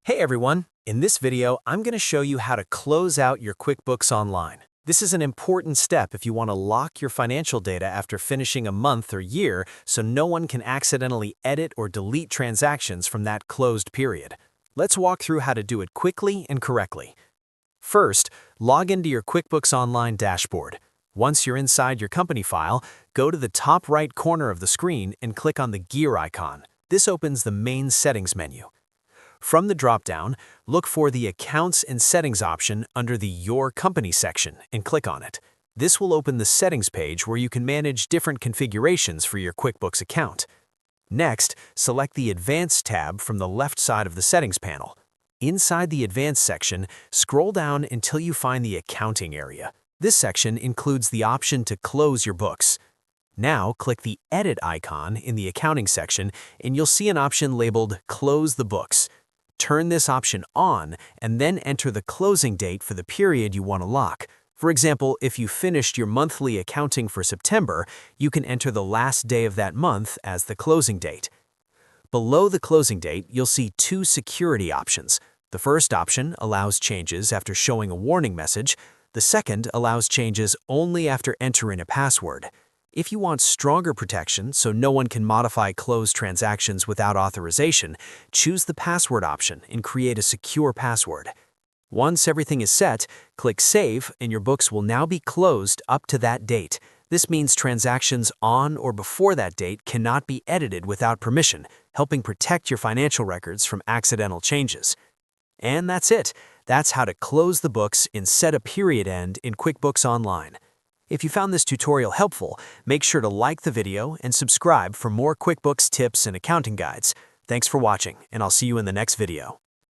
Hey everyone! In this video, I'm going to show you how to close out your QuickBooks Online. This is an important step if you want to lock your financial data after finishing a month or year so no one can accidentally edit or delete transactions from that closed period. Let's walk through how to do it quickly and correctly. First, log into your QuickBooks Online dashboard. Once you're inside your company file, go to the top right corner of the screen and click on the gear icon. This opens the main settings menu. From the drop-down, look for the Accounts and Settings option under the Your Company section and click on it. This will open the settings page where you can manage different configurations for your QuickBooks account. Next, select the Advanced tab from the left side of the settings panel. Inside the Advanced section, scroll down until you find the Accounting area. This section includes the option to close your books. Now, click the Edit icon in the Accounting section and you'll see an option labeled Close the Books. Turn this option on and then enter the closing date for the period you want to lock. For example, if you finished your monthly accounting for September, you can enter the last day of that month as the closing date. Below the closing date, you'll see two security options. The first option allows changes after showing a warning message. The second allows changes only after entering a password. If you want stronger protection so no one can modify closed transactions without authorization, choose the password option and create a secure password. Once everything is set, click Save and your books will now be closed up to that date. This means transactions on or before that date cannot be edited without permission, helping protect your financial records from accidental changes. And that's it. That's how to close the books and set a period end in QuickBooks Online. If you found this tutorial helpful, make sure to like the video and subscribe for more QuickBooks tips and accounting guides. Thanks for watching, and I'll see you in the next video.